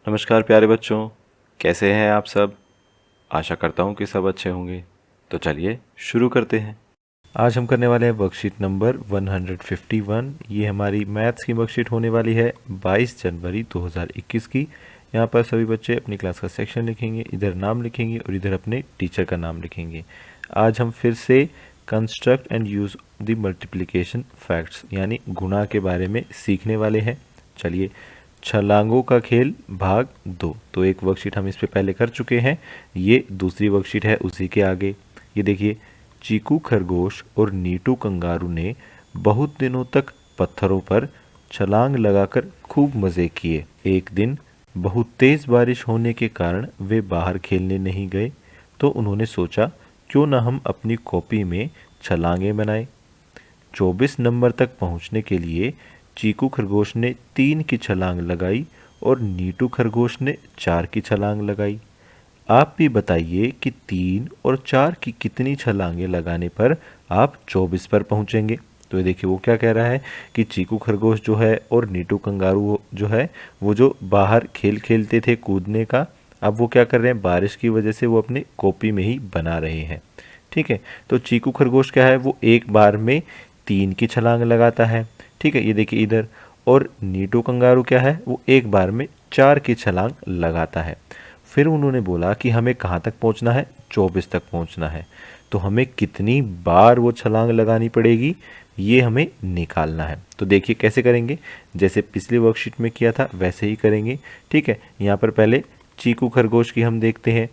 नमस्कार प्यारे बच्चों, कैसे हैं आप सब। आशा करता हूँ कि सब अच्छे होंगे। तो चलिए शुरू करते हैं। आज हम करने वाले हैं वर्कशीट नंबर 151। ये हमारी मैथ्स की वर्कशीट होने वाली है 22 जनवरी 2021 की। यहाँ पर सभी बच्चे अपनी क्लास का सेक्शन लिखेंगे, इधर नाम लिखेंगे और इधर अपने टीचर का नाम लिखेंगे। आज हम फिर से construct and use the multiplication facts यानी गुणा के बारे में सीखने वाले हैं। चलिए, छलांगों का खेल भाग 2। तो एक वर्कशीट हम इस पे पहले कर चुके हैं, ये दूसरी वर्कशीट है उसी के आगे। ये देखिए, चीकू खरगोश और नीटू कंगारू ने बहुत दिनों तक पत्थरों पर छलांग लगाकर खूब मज़े किए। एक दिन बहुत तेज़ बारिश होने के कारण वे बाहर खेलने नहीं गए, तो उन्होंने सोचा क्यों न हम अपनी कॉपी में छलांगें बनाएं। 24 नंबर तक पहुंचने के लिए चीकू खरगोश ने 3 की छलांग लगाई और नीटू खरगोश ने 4 की छलांग लगाई। आप भी बताइए कि 3 और 4 की कितनी छलांगें लगाने पर आप 24 पर पहुंचेंगे। तो ये देखिए, वो क्या कह रहा है कि चीकू खरगोश जो है और नीटू कंगारू जो है, वो जो बाहर खेल खेलते थे कूदने का, अब वो क्या कर रहे हैं, बारिश की वजह से वो अपने कॉपी में ही बना रहे हैं। ठीक है, तो चीकू खरगोश क्या है, वो एक बार में 3 की छलांग लगाता है। ठीक है, ये देखिए इधर। और नीटू कंगारू क्या है, वो एक बार में 4 की छलांग लगाता है। फिर उन्होंने बोला कि हमें कहाँ तक पहुँचना है, 24 तक पहुँचना है। तो हमें कितनी बार वो छलांग लगानी पड़ेगी, ये हमें निकालना है। तो देखिए कैसे करेंगे, जैसे पिछली वर्कशीट में किया था वैसे ही करेंगे। ठीक है, यहाँ पर पहले चीकू खरगोश की हम देखते हैं।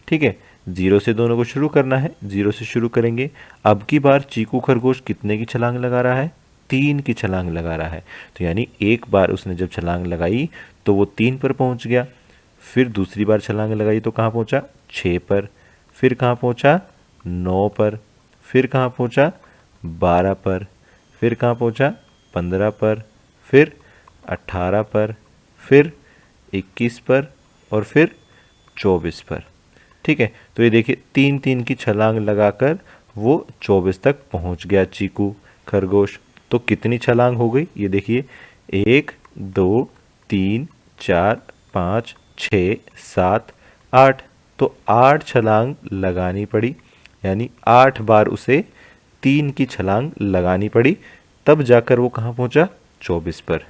ठीक है, 0 से दोनों को शुरू करना है, 0 से शुरू करेंगे। अब की बार चीकू खरगोश कितने की छलांग लगा रहा है, 3 की छलांग लगा रहा है। तो यानी एक बार उसने जब छलांग लगाई तो वो 3 पर पहुंच गया। फिर दूसरी बार छलांग लगाई तो कहाँ पहुंचा, 6 पर। फिर कहाँ पहुंचा, 9 पर। फिर कहाँ पहुंचा, 12 पर। फिर कहाँ पहुंचा, 15 पर। फिर 18 पर। फिर 21 पर और फिर 24 पर। ठीक है, तो ये देखिए 3 3 की छलांग लगाकर वो 24 तक पहुंच गया चीकू खरगोश। तो कितनी छलांग हो गई, ये देखिए, 1 2 3 4 5 6 7 8। तो 8 छलांग लगानी पड़ी, यानी 8 बार उसे 3 की छलांग लगानी पड़ी, तब जाकर वो कहाँ पहुंचा, 24 पर।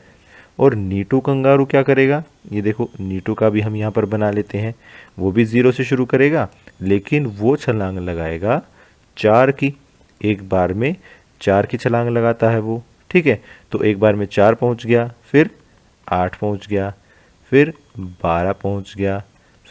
और नीटू कंगारू क्या करेगा, ये देखो नीटू का भी हम यहाँ पर बना लेते हैं। वो भी 0 से शुरू करेगा, लेकिन वो छलांग लगाएगा 4 की। एक बार में 4 की छलांग लगाता है वो। ठीक है, तो एक बार में 4 पहुँच गया, फिर 8 पहुँच गया, फिर 12 पहुँच गया,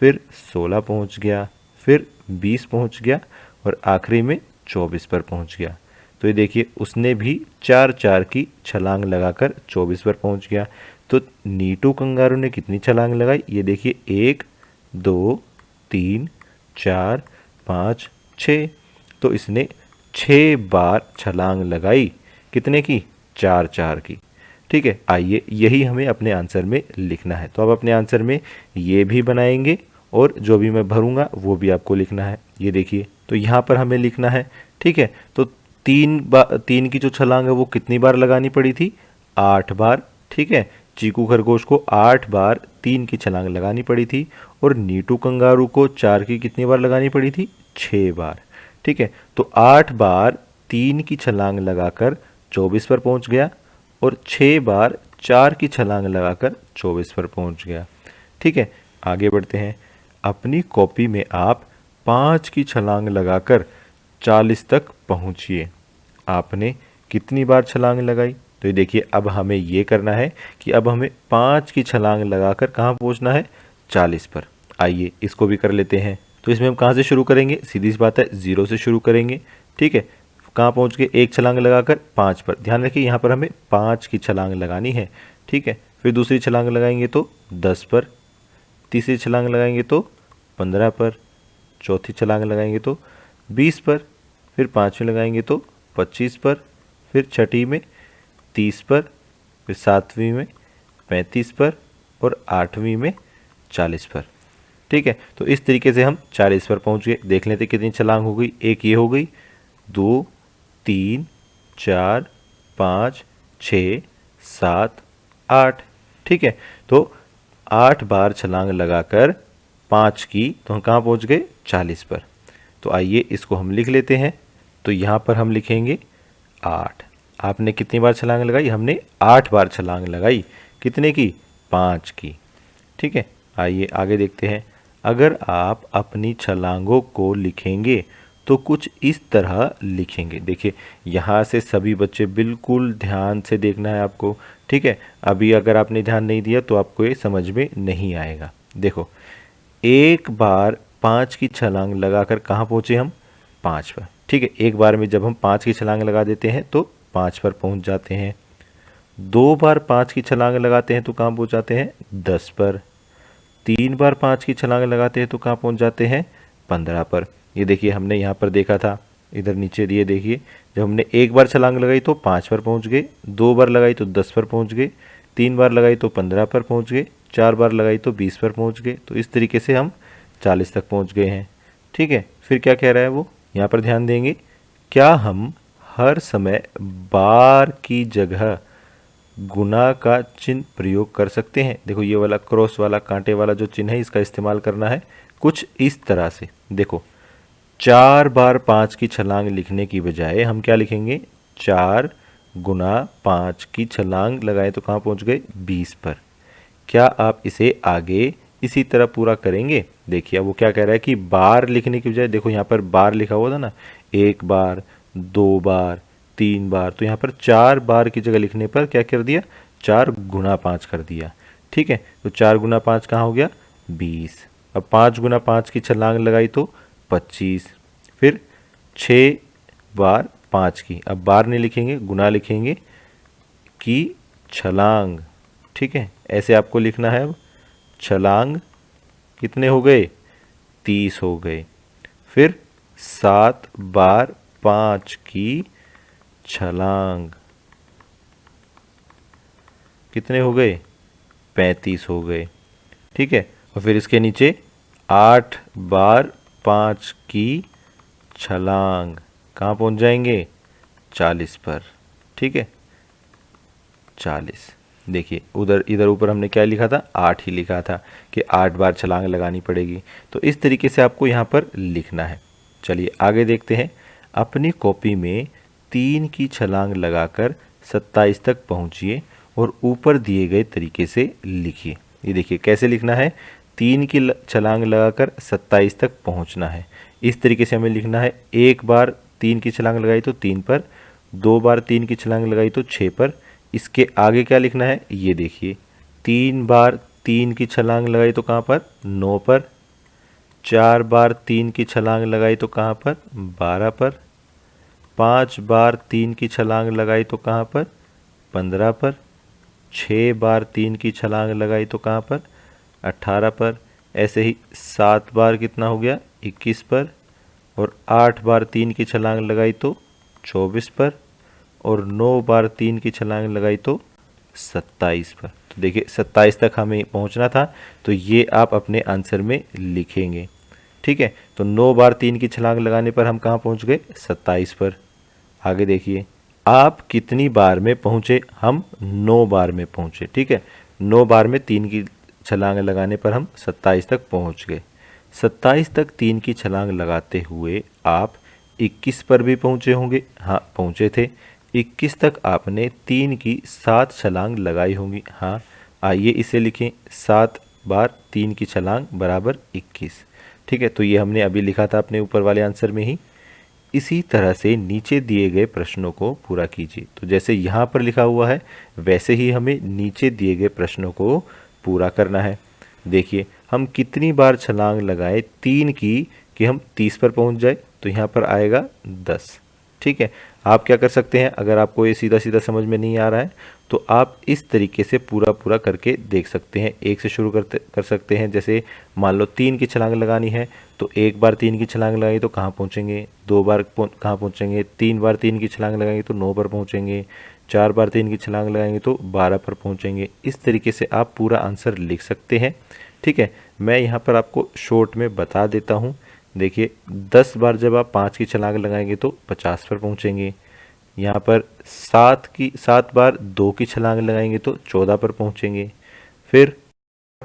फिर 16 पहुँच गया, फिर 20 पहुँच गया और आखिरी में 24 पर पहुँच गया। तो ये देखिए, उसने भी 4 4 की छलांग लगाकर 24 पर पहुँच गया। तो नीटू कंगारू ने कितनी छलांग लगाई, ये देखिए, 1 2 3 4 5 6। तो इसने 6 बार छलांग लगाई, कितने की, 4 4 की। ठीक है, आइए यही हमें अपने आंसर में लिखना है। तो अब अपने आंसर में ये भी बनाएंगे और जो भी मैं भरूंगा वो भी आपको लिखना है। ये देखिए, तो यहाँ पर हमें लिखना है। ठीक है, तो 3 की जो छलांग है वो कितनी बार लगानी पड़ी थी, 8 बार। ठीक है, चीकू खरगोश को 8 बार 3 की छलांग लगानी पड़ी थी और नीटू कंगारू को 4 की कितनी बार लगानी पड़ी थी, 6 बार। ठीक है, तो 8 बार 3 की छलांग लगाकर 24 पर पहुंच गया और 6 बार 4 की छलांग लगाकर 24 पर पहुंच गया। ठीक है, आगे बढ़ते हैं। अपनी कॉपी में आप 5 की छलांग लगाकर 40 तक पहुंचिए। आपने कितनी बार छलांग लगाई, तो ये देखिए, अब हमें ये करना है कि अब हमें 5 की छलांग लगाकर कहाँ पहुंचना है, 40 पर। आइए इसको भी कर लेते हैं। तो इसमें हम कहाँ से शुरू करेंगे, सीधी सी बात है, 0 से शुरू करेंगे। ठीक है, कहाँ पहुँच गए, एक छलांग लगाकर 5 पर। ध्यान रखिए यहाँ पर हमें 5 की छलांग लगानी है। ठीक है, फिर दूसरी छलांग लगाएंगे तो 10 पर, तीसरी छलांग लगाएंगे तो 15 पर, चौथी छलांग लगाएंगे तो 20 पर, फिर पाँचवीं लगाएंगे तो 25 पर, फिर छठी में 30 पर, फिर सातवीं में 35 पर और आठवीं में 40 पर। ठीक है, तो इस तरीके से हम 40 पर पहुंच गए। देख लेते कितनी छलांग हो गई, एक ये हो गई, 2 3 4 5 6 7 8। ठीक है, तो 8 बार छलांग लगाकर 5 की, तो हम कहाँ पहुँच गए? 40 पर। तो आइए इसको हम लिख लेते हैं। तो यहाँ पर हम लिखेंगे 8। आपने कितनी बार छलांग लगाई? हमने 8 बार छलांग लगाई। कितने की? 5 की। ठीक है, आइए आगे देखते हैं। अगर आप अपनी छलांगों को लिखेंगे तो कुछ इस तरह लिखेंगे। देखिए, यहाँ से सभी बच्चे बिल्कुल ध्यान से देखना है आपको। ठीक है, अभी अगर आपने ध्यान नहीं दिया तो आपको ये समझ में नहीं आएगा। देखो, एक बार 5 की छलांग लगाकर कहाँ पहुँचे हम? 5 पर। ठीक है, एक बार में जब हम 5 की छलांग लगा देते हैं तो 5 पर पहुँच जाते हैं। 2 बार 5 की छलांग लगाते हैं तो कहाँ पहुँच जाते हैं? 10 पर। 3 बार 5 की छलांग लगाते हैं तो कहाँ पहुँच जाते हैं? 15 पर। ये देखिए, हमने यहाँ पर देखा था, इधर नीचे दिए देखिए, जब हमने एक बार छलांग लगाई तो 5 पर पहुँच गए, 2 बार लगाई तो 10 पर पहुँच गए, 3 बार लगाई तो 15 पर पहुँच गए, 4 बार लगाई तो 20 पर पहुँच गए। तो इस तरीके से हम 40 तक पहुँच गए हैं। ठीक है, फिर क्या कह रहा है वो? यहाँ पर ध्यान देंगे। क्या हम हर समय बार की जगह गुना का चिन्ह प्रयोग कर सकते हैं? देखो, ये वाला क्रॉस वाला कांटे वाला जो चिन्ह है, इसका इस्तेमाल करना है कुछ इस तरह से। देखो, 4 बार 5 की छलांग लिखने की बजाय हम क्या लिखेंगे? 4 गुना 5 की छलांग लगाए तो कहाँ पहुँच गए? 20 पर। क्या आप इसे आगे इसी तरह पूरा करेंगे? देखिए, वो क्या कह रहा है कि बार लिखने की बजाय, देखो यहाँ पर बार लिखा हुआ था ना, 1 बार, 2 बार, 3 बार, तो यहाँ पर 4 बार की जगह लिखने पर क्या कर दिया? 4 गुना 5 कर दिया। ठीक है, तो 4 गुना 5 कहाँ हो गया? 20। अब 5 गुना 5 की छलांग लगाई तो 25। फिर 6 बार 5 की, अब बार नहीं लिखेंगे, गुना लिखेंगे, की छलांग। ठीक है, ऐसे आपको लिखना है। अब छलांग कितने हो गए? 30 हो गए। फिर 7 बार 5 की छलांग कितने हो गए? 35 हो गए। ठीक है, और फिर इसके नीचे 8 बार 5 की छलांग कहाँ पहुंच जाएंगे? 40 पर। ठीक है, 40। देखिए, उधर इधर ऊपर हमने क्या लिखा था? 8 ही लिखा था कि 8 बार छलांग लगानी पड़ेगी। तो इस तरीके से आपको यहाँ पर लिखना है। चलिए आगे देखते हैं। अपनी कॉपी में 3 की छलांग लगाकर 27 तक पहुँचिए और ऊपर दिए गए तरीके से लिखिए। ये देखिए कैसे लिखना है। 3 की छलांग लगाकर 27 तक पहुँचना है। इस तरीके से हमें लिखना है। एक बार 3 की छलांग लगाई तो 3 पर, 2 बार 3 की छलांग लगाई तो 6 पर। इसके आगे क्या लिखना है? ये देखिए, 3 बार 3 की छलांग लगाई तो कहाँ पर? 9 पर। 4 बार 3 की छलांग लगाई तो कहाँ पर? 12 पर। 5 बार 3 की छलांग लगाई तो कहाँ पर? 15 पर। 6 बार 3 की छलांग लगाई तो कहाँ पर? 18 पर। ऐसे ही 7 बार कितना हो गया? 21 पर। और 8 बार 3 की छलांग लगाई तो 24 पर। और 9 बार 3 की छलांग लगाई तो 27 पर। तो देखिए, 27 तक हमें पहुंचना था, तो ये आप अपने आंसर में लिखेंगे। ठीक है, तो 9 बार 3 की छलांग लगाने पर हम कहाँ पहुंच गए? 27 पर। आगे देखिए, आप कितनी बार में पहुंचे? हम 9 बार में पहुंचे। ठीक है, 9 बार में 3 की छलांग लगाने पर हम 27 तक पहुंच गए। 27 तक 3 की छलांग लगाते हुए आप 21 पर भी पहुंचे होंगे। हाँ, पहुंचे थे। 21 तक आपने 3 की 7 छलांग लगाई होंगी। हाँ, आइए इसे लिखें। 7 बार 3 की छलांग बराबर 21। ठीक है, तो ये हमने अभी लिखा था अपने ऊपर वाले आंसर में ही। इसी तरह से नीचे दिए गए प्रश्नों को पूरा कीजिए। तो जैसे यहाँ पर लिखा हुआ है, वैसे ही हमें नीचे दिए गए प्रश्नों को पूरा करना है। देखिए, हम कितनी बार छलांग लगाए 3 की कि हम 30 पर पहुँच जाए? तो यहाँ पर आएगा 10। ठीक है, आप क्या कर सकते हैं, अगर आपको ये सीधा सीधा समझ में नहीं आ रहा है तो आप इस तरीके से पूरा पूरा करके देख सकते हैं। एक से शुरू कर सकते हैं। जैसे मान लो 3 की छलांग लगानी है, तो एक बार 3 की छलांग लगाई तो कहाँ पहुँचेंगे? 2 बार कहाँ पहुँचेंगे? 3 बार 3 की छलांग लगाएंगे तो 9 पर पहुँचेंगे। 4 बार 3 की छलांग लगाएंगे तो 12 पर पहुँचेंगे। इस तरीके से आप पूरा आंसर लिख सकते हैं। ठीक है, मैं यहाँ पर आपको शॉर्ट में बता देता हूँ। देखिए, 10 बार जब आप 5 की छलांग लगाएंगे तो 50 पर पहुँचेंगे। यहाँ पर 7 बार 2 की छलांग लगाएंगे तो 14 पर पहुँचेंगे। फिर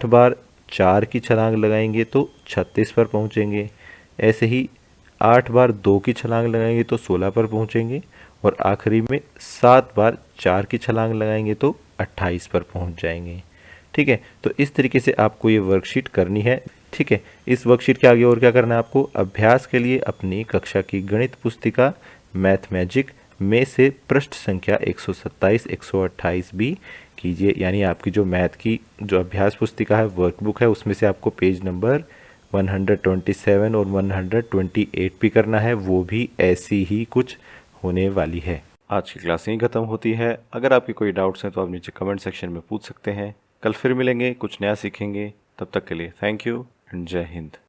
बार 4 की छलांग लगाएंगे तो 36 पर पहुंचेंगे। ऐसे ही 8 बार 2 की छलांग लगाएंगे तो 16 पर पहुंचेंगे। और आखिरी में 7 बार 4 की छलांग लगाएंगे तो 28 पर पहुंच जाएंगे। ठीक है, तो इस तरीके से आपको ये वर्कशीट करनी है। ठीक है, इस वर्कशीट के आगे और क्या करना है आपको, अभ्यास के लिए अपनी कक्षा की गणित पुस्तिका मैथ मैजिक में से पृष्ठ संख्या 127 128 भी कीजिए। यानी आपकी जो मैथ की जो अभ्यास पुस्तिका है, वर्कबुक है, उसमें से आपको पेज नंबर 127 और 128 भी करना है। वो भी ऐसी ही कुछ होने वाली है। आज की क्लास यहीं ख़त्म होती है। अगर आपकी कोई डाउट्स हैं तो आप नीचे कमेंट सेक्शन में पूछ सकते हैं। कल फिर मिलेंगे, कुछ नया सीखेंगे। तब तक के लिए थैंक यू एंड जय हिंद।